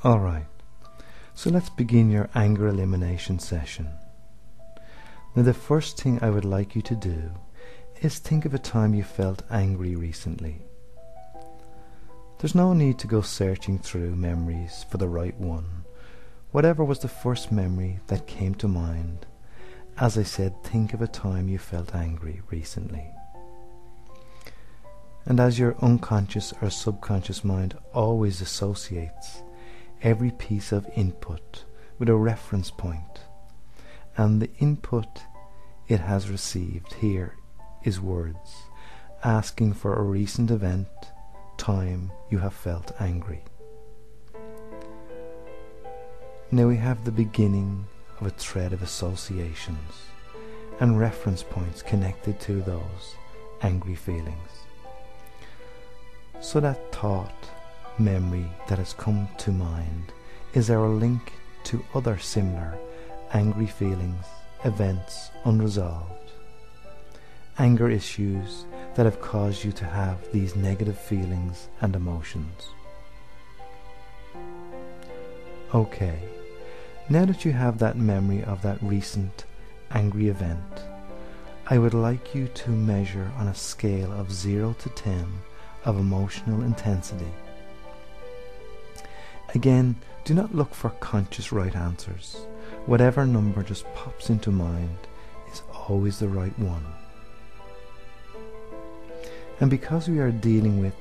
Alright, so let's begin your anger elimination session. Now the first thing I would like you to do is think of a time you felt angry recently. There's no need to go searching through memories for the right one. Whatever was the first memory that came to mind, as I said, think of a time you felt angry recently. And as your unconscious or subconscious mind always associates every piece of input with a reference point, and the input it has received here is words asking for a recent event, time you have felt angry. Now we have the beginning of a thread of associations and reference points connected to those angry feelings. So that thought, memory that has come to mind is our link to other similar angry feelings, events unresolved, anger issues that have caused you to have these negative feelings and emotions. Okay, now that you have that memory of that recent angry event, I would like you to measure on a scale of 0 to 10 of emotional intensity. Again, do not look for conscious right answers. Whatever number just pops into mind is always the right one. And because we are dealing with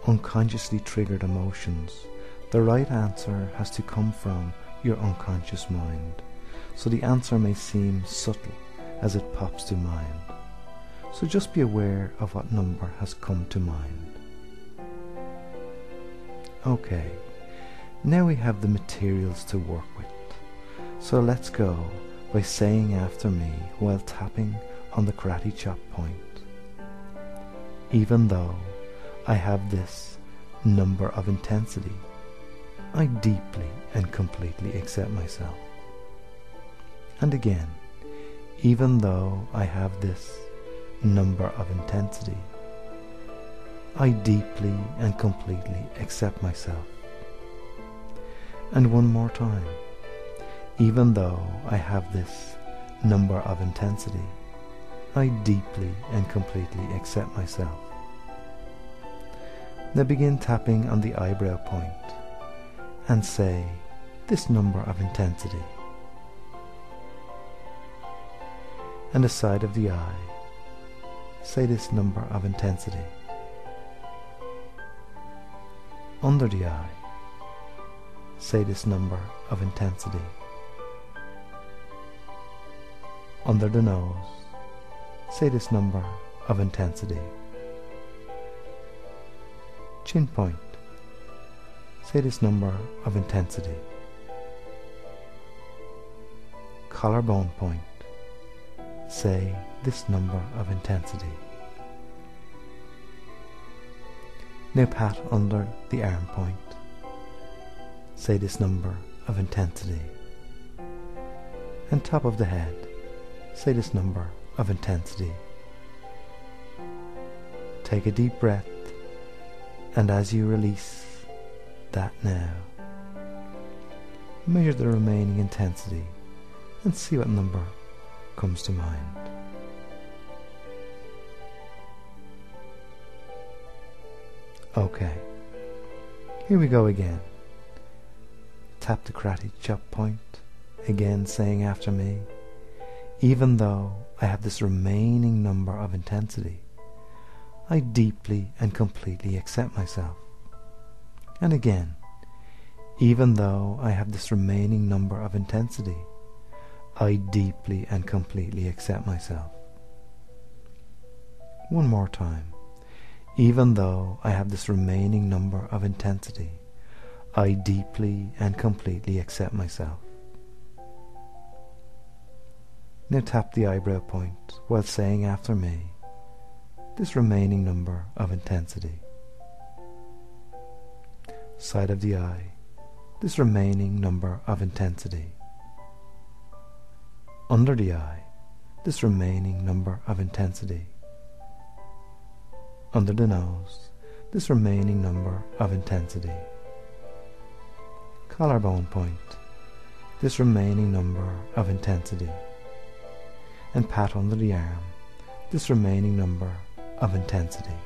unconsciously triggered emotions, the right answer has to come from your unconscious mind. So the answer may seem subtle as it pops to mind. So just be aware of what number has come to mind. Okay, now we have the materials to work with. So let's go by saying after me while tapping on the karate chop point. Even though I have this number of intensity, I deeply and completely accept myself. And again, even though I have this number of intensity, I deeply and completely accept myself. And one more time, even though I have this number of intensity, I deeply and completely accept myself. Now begin tapping on the eyebrow point and say this number of intensity. And the side of the eye, say this number of intensity. Under the eye, say this number of intensity. Under the nose, say this number of intensity. Chin point, say this number of intensity. Collarbone point, say this number of intensity. Now pat under the arm point, say this number of intensity. And top of the head, say this number of intensity. Take a deep breath, and as you release that now, measure the remaining intensity and see what number comes to mind. Okay, here we go again. Tap the karate chop point, again saying after me, even though I have this remaining number of intensity, I deeply and completely accept myself. And again, even though I have this remaining number of intensity, I deeply and completely accept myself. One more time. Even though I have this remaining number of intensity, I deeply and completely accept myself. Now tap the eyebrow point while saying after me this remaining number of intensity. Side of the eye, this remaining number of intensity. Under the eye, this remaining number of intensity. Under the nose, this remaining number of intensity. collarbone point, this remaining number of intensity, and pat under the arm, this remaining number of intensity.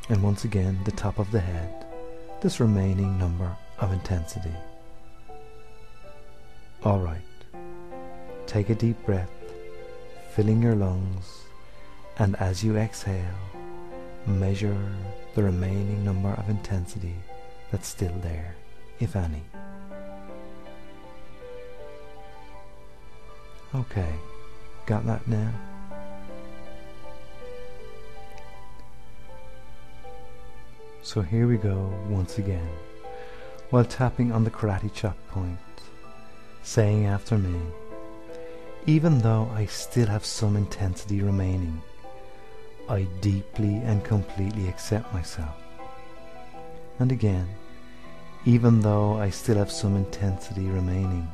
And once again, the top of the head, this remaining number of intensity. Alright, take a deep breath, filling your lungs, and as you exhale, measure the remaining number of intensity that's still there, if any. Okay, got that now? So here we go once again, while tapping on the karate chop point, saying after me, even though I still have some intensity remaining, I deeply and completely accept myself. And again, even though I still have some intensity remaining,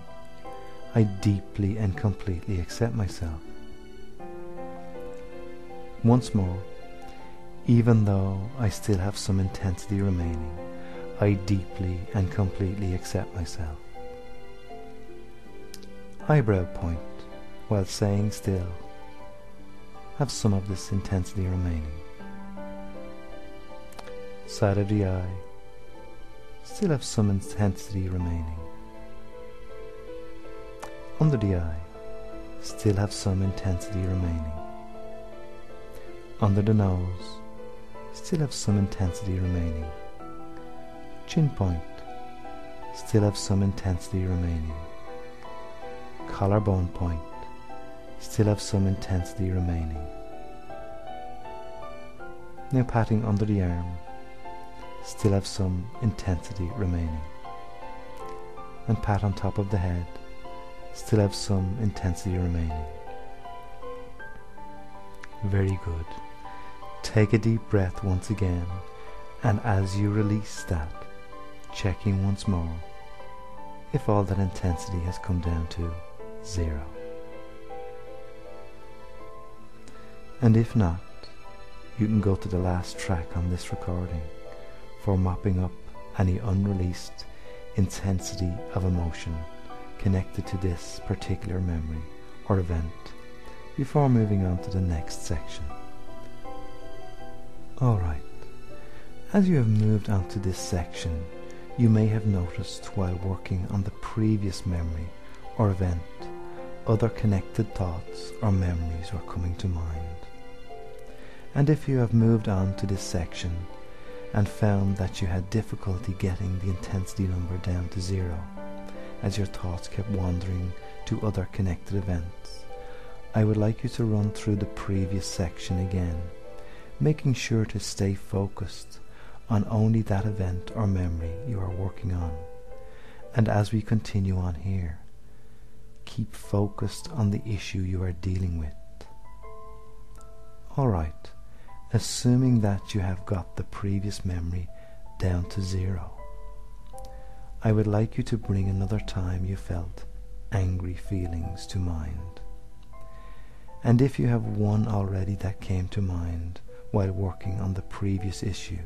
I deeply and completely accept myself. Once more, even though I still have some intensity remaining, I deeply and completely accept myself. Eyebrow point, while saying still, have some of this intensity remaining. Side of the eye, still have some intensity remaining. Under the eye, still have some intensity remaining. Under the nose, still have some intensity remaining. Chin point, still have some intensity remaining. Collarbone point, still have some intensity remaining. Now patting under the arm, still have some intensity remaining. And pat on top of the head, still have some intensity remaining. Very good. Take a deep breath once again, and as you release that, checking once more if all that intensity has come down to 0. And if not, you can go to the last track on this recording for mopping up any unreleased intensity of emotion connected to this particular memory or event before moving on to the next section. Alright, as you have moved on to this section, you may have noticed while working on the previous memory or event, other connected thoughts or memories were coming to mind. And if you have moved on to this section and found that you had difficulty getting the intensity number down to 0, as your thoughts kept wandering to other connected events, I would like you to run through the previous section again, making sure to stay focused on only that event or memory you are working on. And as we continue on here, keep focused on the issue you are dealing with. Alright, assuming that you have got the previous memory down to 0, I would like you to bring another time you felt angry feelings to mind. And if you have one already that came to mind while working on the previous issue,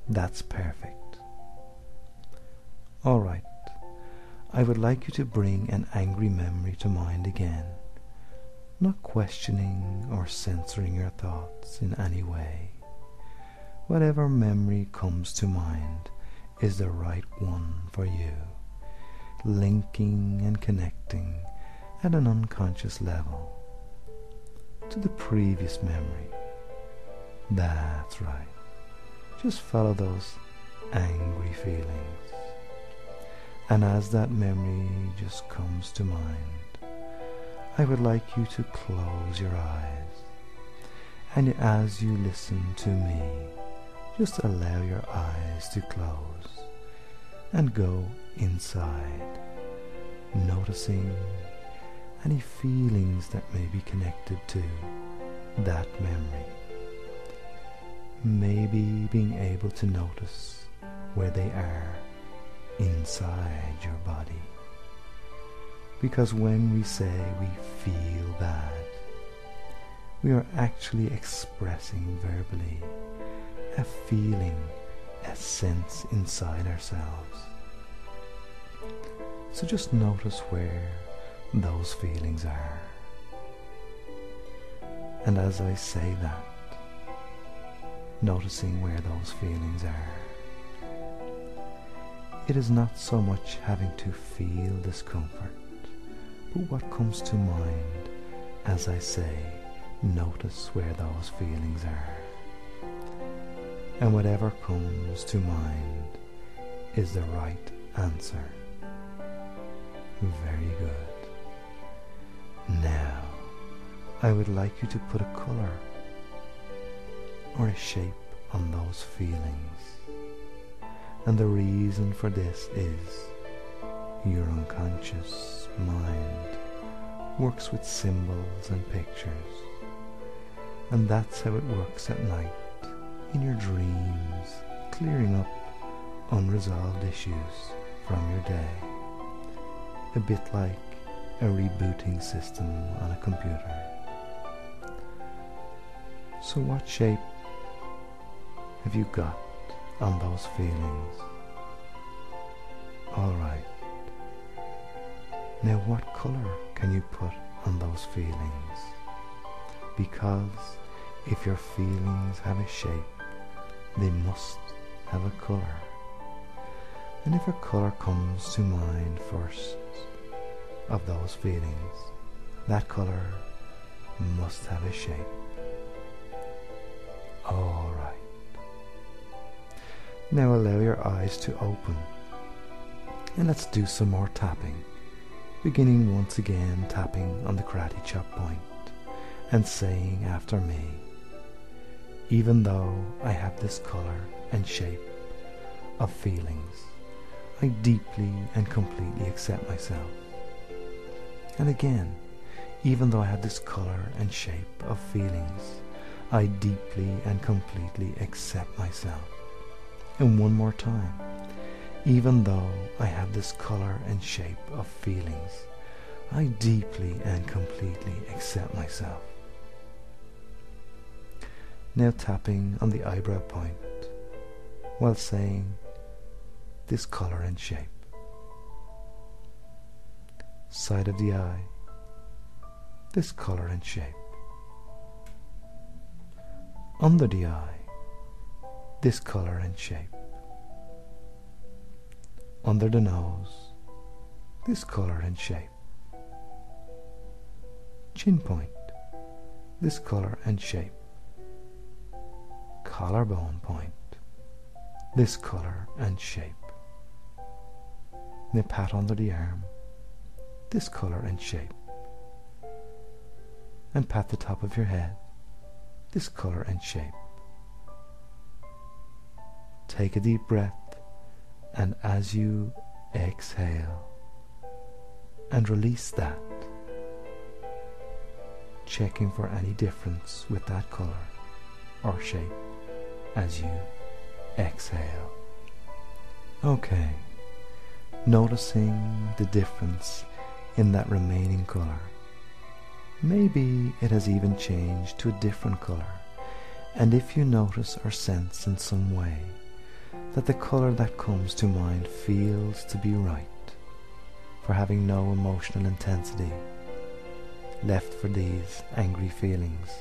that's perfect. Alright, I would like you to bring an angry memory to mind again, not questioning or censoring your thoughts in any way. Whatever memory comes to mind is the right one for you, linking and connecting at an unconscious level to the previous memory. That's right. Just follow those angry feelings. And as that memory just comes to mind, I would like you to close your eyes. And as you listen to me, just allow your eyes to close and go inside, noticing any feelings that may be connected to that memory. Maybe being able to notice where they are inside your body. Because when we say we feel bad, we are actually expressing verbally a feeling a sense inside ourselves. So just notice where those feelings are. And as I say that, noticing where those feelings are, it is not so much having to feel discomfort, but what comes to mind as I say, notice where those feelings are. And whatever comes to mind is the right answer. Very good. Now, I would like you to put a color or a shape on those feelings. And the reason for this is your unconscious mind works with symbols and pictures. And that's how it works at night, in your dreams, clearing up unresolved issues from your day. A bit like a rebooting system on a computer. So what shape have you got on those feelings? Alright. Now what color can you put on those feelings? Because if your feelings have a shape, they must have a color. And if a color comes to mind first of those feelings, that color must have a shape. Alright. Now allow your eyes to open and let's do some more tapping, beginning once again tapping on the karate chop point and saying after me, even though I have this color and shape of feelings, I deeply and completely accept myself. And again, even though I have this color and shape of feelings, I deeply and completely accept myself. And one more time, even though I have this color and shape of feelings, I deeply and completely accept myself. Now tapping on the eyebrow point while saying this color and shape. Side of the eye, this color and shape. Under the eye, this color and shape. Under the nose, this color and shape. Chin point, this color and shape. Collarbone point, this color and shape. Now pat under the arm, this color and shape. And pat the top of your head, this color and shape. Take a deep breath, and as you exhale and release that, checking for any difference with that color or shape as you exhale. Okay, noticing the difference in that remaining color. Maybe it has even changed to a different color, and if you notice or sense in some way that the color that comes to mind feels to be right, for having no emotional intensity left for these angry feelings,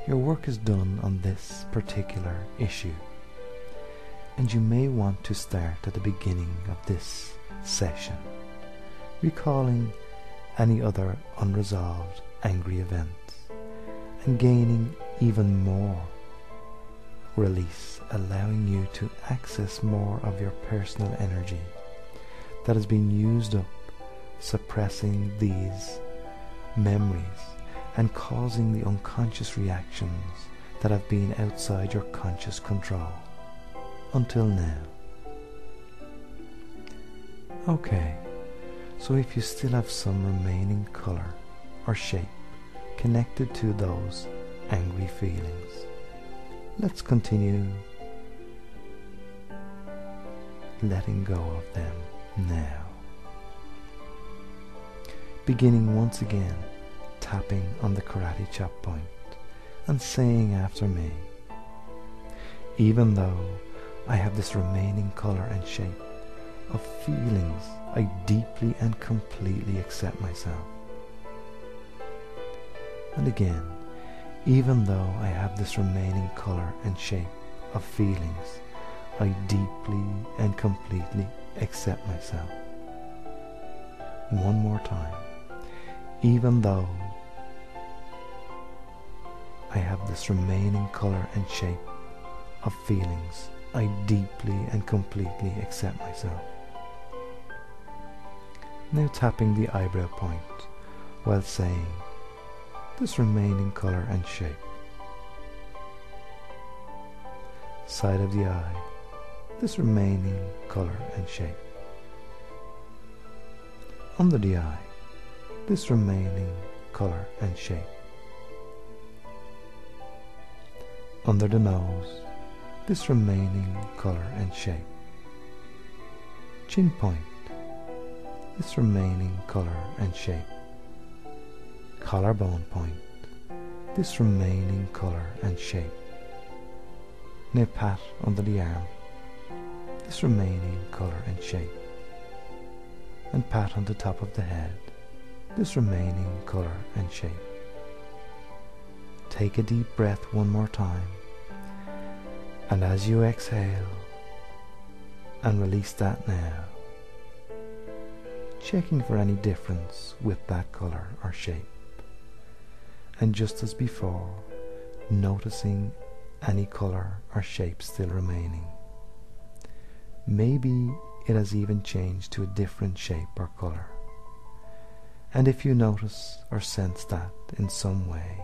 your work is done on this particular issue, and you may want to start at the beginning of this session, recalling any other unresolved angry events and gaining even more release, allowing you to access more of your personal energy that has been used up suppressing these memories and causing the unconscious reactions that have been outside your conscious control until now. Okay, so if you still have some remaining color or shape connected to those angry feelings, let's continue letting go of them now. Beginning once again tapping on the karate chop point and saying after me, even though I have this remaining colour and shape of feelings, I deeply and completely accept myself. And again, even though I have this remaining colour and shape of feelings, I deeply and completely accept myself. One more time. Even though I have this remaining colour and shape of feelings, I deeply and completely accept myself. Now tapping the eyebrow point while saying this remaining colour and shape. Side of the eye, this remaining colour and shape. Under the eye, this remaining colour and shape. Under the nose, this remaining colour and shape. Chin point, this remaining colour and shape. Collarbone point, this remaining colour and shape. Now pat under the arm, this remaining colour and shape. And pat on the top of the head, this remaining colour and shape. Take a deep breath one more time, and as you exhale and release that now, checking for any difference with that colour or shape. And just as before, noticing any colour or shape still remaining. Maybe it has even changed to a different shape or colour. And if you notice or sense that in some way,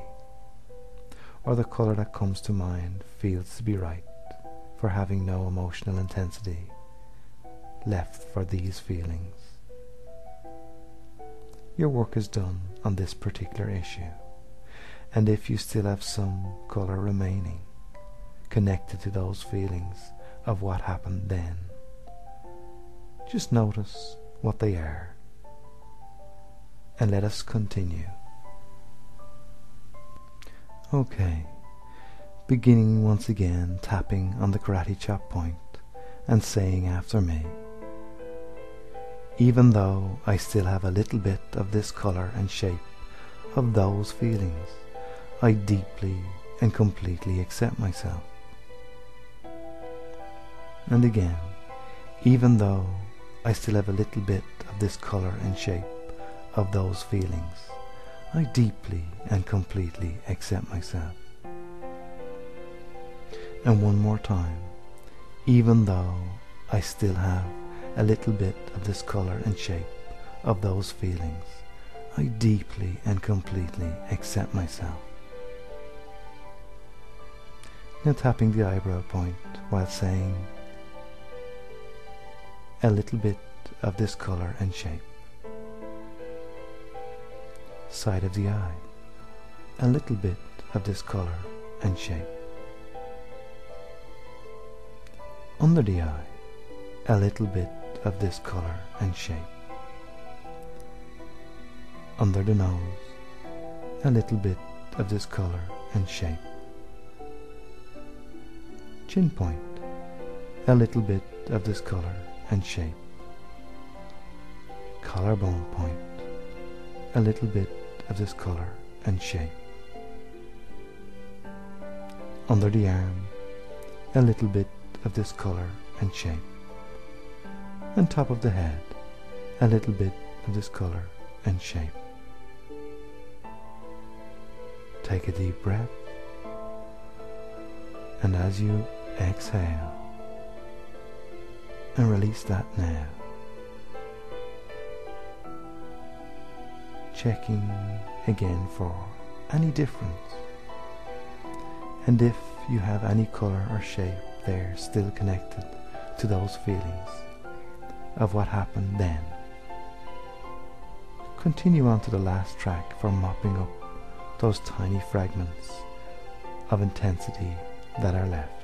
or the colour that comes to mind feels to be right for having no emotional intensity left for these feelings, your work is done on this particular issue. And if you still have some colour remaining connected to those feelings of what happened then, just notice what they are, and let us continue. Okay, beginning once again tapping on the karate chop point and saying after me, even though I still have a little bit of this colour and shape of those feelings, I deeply and completely accept myself. And again, even though I still have a little bit of this colour and shape of those feelings, I deeply and completely accept myself. And one more time, even though I still have a little bit of this colour and shape of those feelings, I deeply and completely accept myself. Now tapping the eyebrow point while saying a little bit of this colour and shape. Side of the eye, a little bit of this colour and shape. Under the eye, a little bit of this colour and shape. Under the nose, a little bit of this colour and shape. Chin point, a little bit of this colour and shape. Collarbone point, a little bit of this colour and shape. Under the arm, a little bit of this colour and shape. And top of the head, a little bit of this colour and shape. Take a deep breath, and as you exhale and release that now, checking again for any difference, and if you have any colour or shape there still connected to those feelings of what happened then, continue on to the last track for mopping up those tiny fragments of intensity that are left.